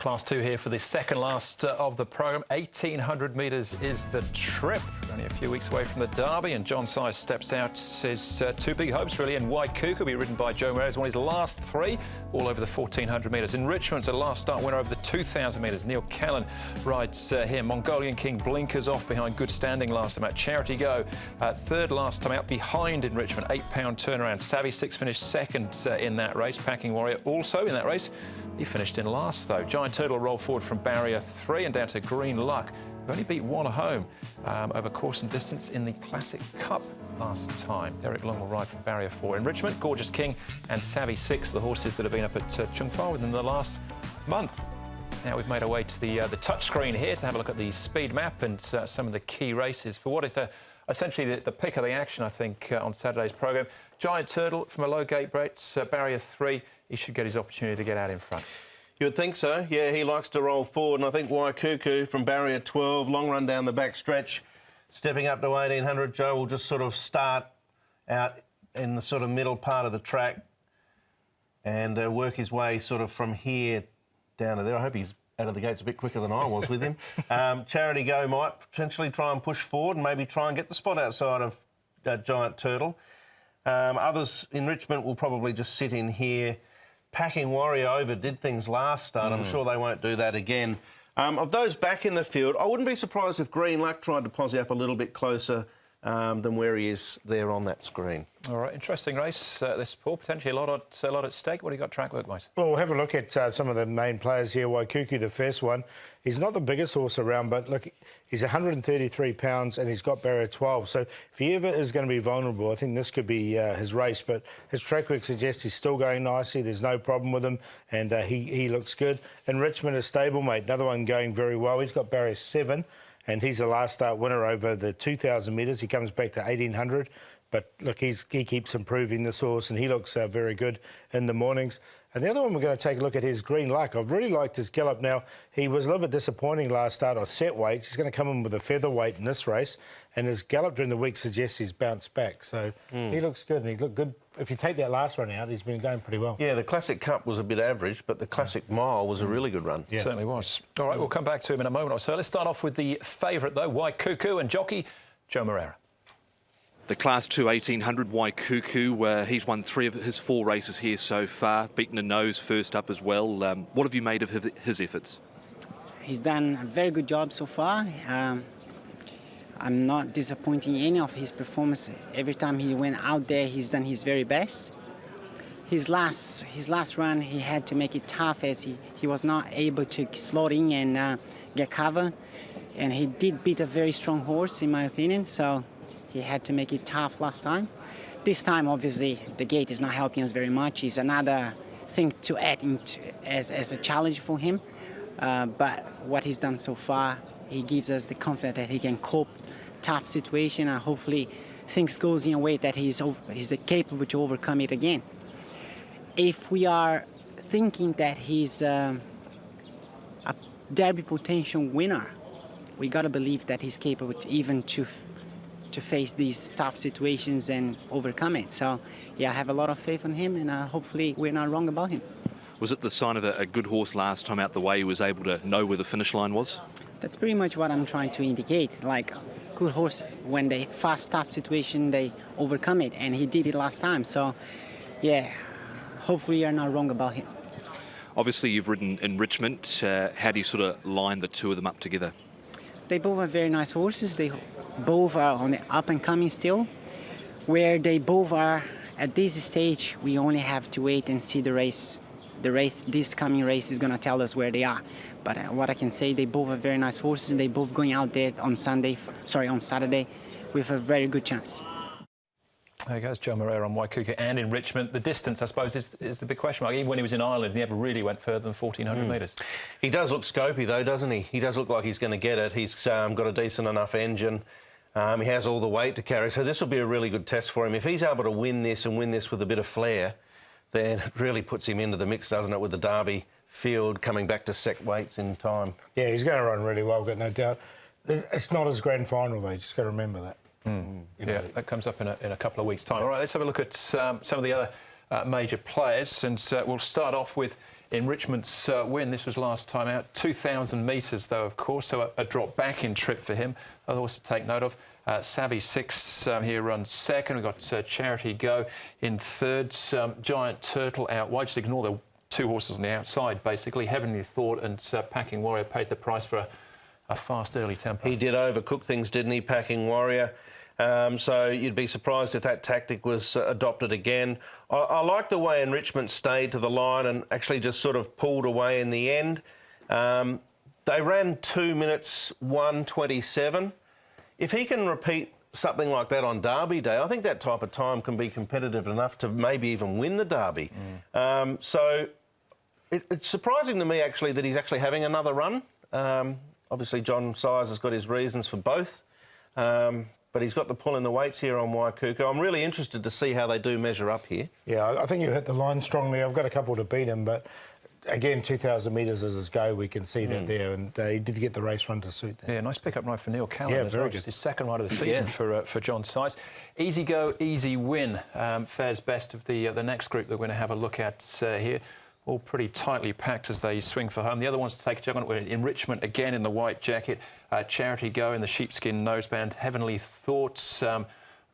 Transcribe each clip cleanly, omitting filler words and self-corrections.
Class 2 here for the second last of the programme. 1,800 metres is the trip. Only a few weeks away from the Derby, and John Size steps out his two big hopes, really. And Waikuku will be ridden by Joe Moreira. He's won his last three, all over the 1,400 metres. In Richmond's a last start winner over the 2,000 metres. Neil Callan rides here. Mongolian King blinkers off behind good standing last time out. Charity Go, third last time out behind in Richmond. £8 turnaround. Savvy Six finished second in that race. Packing Warrior also in that race. He finished in last, though. Giant Turtle rolled forward from barrier 3 and down to Green Luck, who only beat one home over course and distance in the Classic Cup last time. Derek Long will ride from barrier 4. In Richmond, Gorgeous King and Savvy Six, the horses that have been up at Chung Fa within the last month. Now we've made our way to the touchscreen here to have a look at the speed map and some of the key races for what is essentially the pick of the action, I think, on Saturday's programme. Giant Turtle from a low gate break, barrier 3. He should get his opportunity to get out in front. You would think so. Yeah, he likes to roll forward, and I think Waikuku from barrier 12, long run down the back stretch, stepping up to 1,800. Joe will just sort of start out in the sort of middle part of the track and work his way sort of from here down to there. I hope he's out of the gates a bit quicker than I was with him. Charity Go might potentially try and push forward and maybe try and get the spot outside of Giant Turtle. Others in Richmond will probably just sit in here. Packing Warrior overdid things last start. I'm sure they won't do that again. Of those back in the field, I wouldn't be surprised if Green Luck tried to posse up a little bit closer than where he is there on that screen. All right, interesting race, this, Paul. Potentially a lot at stake. What do you got track work-wise? Well, we'll have a look at some of the main players here. Waikuku, the first one. He's not the biggest horse around, but look, he's 133 pounds and he's got barrier 12. So if he ever is going to be vulnerable, I think this could be his race. But his track work suggests he's still going nicely. There's no problem with him, and he looks good. And Richmond is stablemate, another one going very well. He's got barrier 7. And he's the last start winner over the 2,000 metres. He comes back to 1,800. But look, he keeps improving this horse, and he looks very good in the mornings. And the other one we're going to take a look at is Green Luck. I've really liked his gallop. Now, he was a little bit disappointing last start on set weights. He's going to come in with a featherweight in this race, and his gallop during the week suggests he's bounced back. So he looks good, and he looked good. If you take that last run out, he's been going pretty well. Yeah, the Classic Cup was a bit average, but the Classic Mile was a really good run. Yeah. Certainly was. All right, we'll come back to him in a moment or so. Let's start off with the favourite, though, Waikuku, and jockey Joe Moreira. The Class 2 1,800 Waikuku, he's won 3 of his 4 races here so far, beaten a nose first up as well. What have you made of his efforts? He's done a very good job so far. I'm not disappointing any of his performance. Every time he went out there, he's done his very best. His last run, he had to make it tough as he was not able to slot in and get cover. And he did beat a very strong horse, in my opinion, so he had to make it tough last time. This time, obviously, the gate is not helping us very much. It's another thing to add as a challenge for him. But what he's done so far, he gives us the confidence that he can cope tough situation, and hopefully things goes in a way that he's capable to overcome it again. If we are thinking that he's a Derby potential winner, we got to believe that he's capable to face these tough situations and overcome it. So, yeah, I have a lot of faith in him, and hopefully we're not wrong about him. Was it the sign of a good horse last time out the way he was able to know where the finish line was? That's pretty much what I'm trying to indicate. Like, good horse, when they fast, tough situation, they overcome it, and he did it last time. So, yeah, hopefully you're not wrong about him. Obviously, you've ridden in Richmond. How do you sort of line the two of them up together? They both are very nice horses. They both are on the up and coming still. Where they both are at this stage, we only have to wait and see the race. This coming race is going to tell us where they are. But what I can say, they both are very nice horses. They both going out there on Saturday with a very good chance. There goes Joe Moreira on Waikuku and in Richmond. The distance, I suppose, is the big question mark. Even when he was in Ireland, he never really went further than 1,400 metres. He does look scopy, though, doesn't he? He does look like he's going to get it. He's got a decent enough engine. He has all the weight to carry. So this will be a really good test for him. If he's able to win this and win this with a bit of flair, then it really puts him into the mix, doesn't it, with the Derby field coming back to sec weights in time. Yeah, he's going to run really well, got no doubt. It's not his grand final, though. You just got to remember that. Yeah, that comes up in a couple of weeks' time. All right, let's have a look at some of the other major players, and we'll start off with Enrichment's win. This was last time out. 2,000 metres, though, of course, so a drop back in trip for him. Other horse to take note of. Savvy 6 here runs second. We've got Charity Go in third. Giant Turtle out wide. Just ignore the two horses on the outside, basically. Heavenly Thought and Packing Warrior paid the price for a fast early tempo. He did overcook things, didn't he, Packing Warrior? So you'd be surprised if that tactic was adopted again. I like the way Enrichment stayed to the line and actually just sort of pulled away in the end. They ran 2 minutes 1:27. If he can repeat something like that on Derby Day, I think that type of time can be competitive enough to maybe even win the Derby. So it's surprising to me, actually, that he's actually having another run. Obviously, John Size has got his reasons for both. But he's got the pull in the weights here on Waikuku. I'm really interested to see how they do measure up here. Yeah, I think you hit the line strongly. I've got a couple to beat him, but again, 2,000 metres is his go. We can see that there, and he did get the race run to suit that. Yeah, nice pick-up ride for Neil Callan. Yeah, as very well. good. It's his second ride of the season for John Size. Easy go, easy win. Fares best of the next group that we're going to have a look at here. All pretty tightly packed as they swing for home. The other ones to take a jug on it, Enrichment again in the white jacket, Charity Go in the sheepskin noseband, Heavenly Thoughts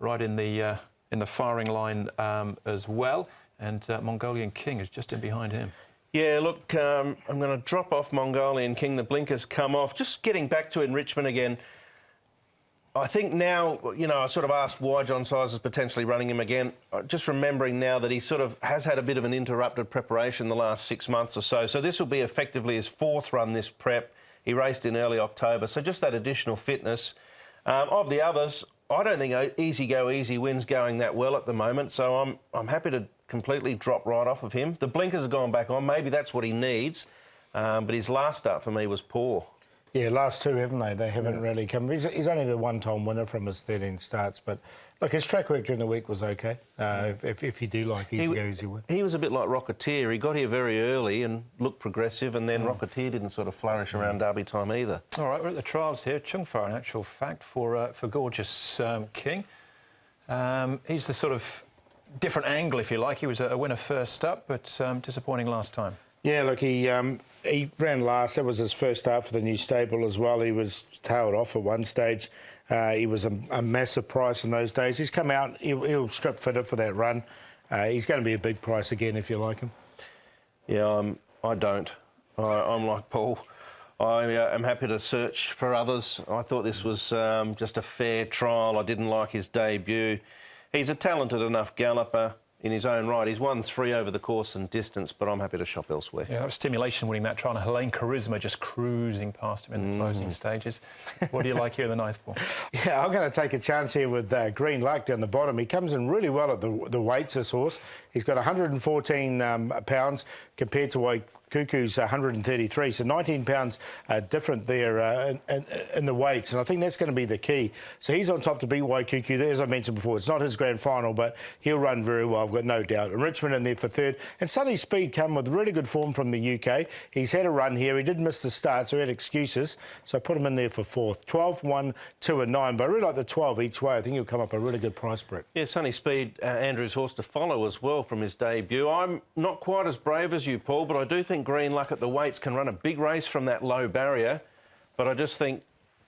right in the firing line as well, and Mongolian King is just in behind him. Yeah, look, I'm going to drop off Mongolian King. The blinkers come off. Just getting back to Enrichment again. I think now, you know, I sort of asked why John Size is potentially running him again. Just remembering now that he sort of has had a bit of an interrupted preparation the last 6 months or so. So this will be effectively his fourth run, this prep. He raced in early October. So just that additional fitness. Of the others, I don't think Easy Go, Easy Win's going that well at the moment. So I'm happy to completely drop right off of him. The blinkers have gone back on. Maybe that's what he needs. But his last start for me was poor. Yeah, last two, haven't they? They haven't really come. He's only the one-time winner from his 13 starts, but look, his track work during the week was okay. If you do like Easy Go, Easy Win. He was a bit like Rocketeer. He got here very early and looked progressive, and then Rocketeer didn't sort of flourish around Derby time either. All right, we're at the trials here. Chungfar, in actual fact, for Gorgeous King. He's the sort of different angle, if you like. He was a winner first up, but disappointing last time. Yeah, look, he ran last. That was his first start for the new stable as well. He was tailed off at one stage. He was a massive price in those days. He's come out. He'll strip fitted for that run. He's going to be a big price again if you like him. Yeah, I don't. I'm like Paul. I am happy to search for others. I thought this was just a fair trial. I didn't like his debut. He's a talented enough galloper in his own right. He's won 3 over the course and distance, but I'm happy to shop elsewhere. Yeah, that was Stimulation winning that trial, and Helene Charisma just cruising past him in the closing stages. What do you like here in the ninth ball? Yeah, I'm going to take a chance here with Green Luck down the bottom. He comes in really well at the weights, this horse. He's got 114 pounds compared to Waikuku's 133, so 19 pounds different there in the weights, and I think that's going to be the key. So he's on top to beat Waikuku. As I mentioned before, it's not his grand final, but he'll run very well, I've got no doubt. Enrichment in there for third, and Sunny Speed come with really good form from the UK. He's had a run here. He did miss the start, so he had excuses, so I put him in there for fourth. 12, 1, 2 and 9, but I really like the 12 each way. I think he'll come up a really good price, Brett. Yeah, Sunny Speed, Andrew's horse to follow as well from his debut. I'm not quite as brave as you, Paul, but I do think Green Luck at the weights can run a big race from that low barrier, but I just think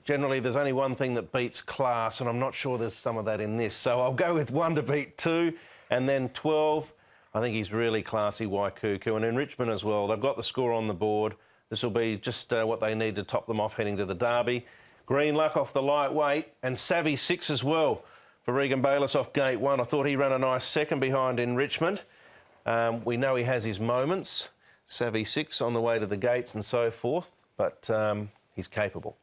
generally there's only one thing that beats class, and I'm not sure there's some of that in this. So I'll go with 1 to beat 2, and then 12. I think he's really classy, Waikuku, and Enrichment as well. They've got the score on the board. This will be just what they need to top them off heading to the Derby. Green Luck off the lightweight, and Savvy 6 as well for Regan Bayliss off gate 1. I thought he ran a nice second behind Enrichment. We know he has his moments. Savvy 6 on the way to the gates and so forth, but he's capable.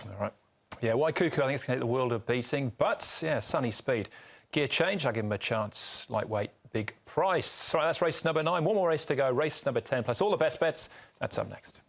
All right. Yeah, Waikuku, I think it's going to take the world of beating, but, yeah, Sunny Speed. Gear change, I'll give him a chance. Lightweight, big price. All right, that's race number 9. One more race to go, race number 10, plus all the best bets. That's up next.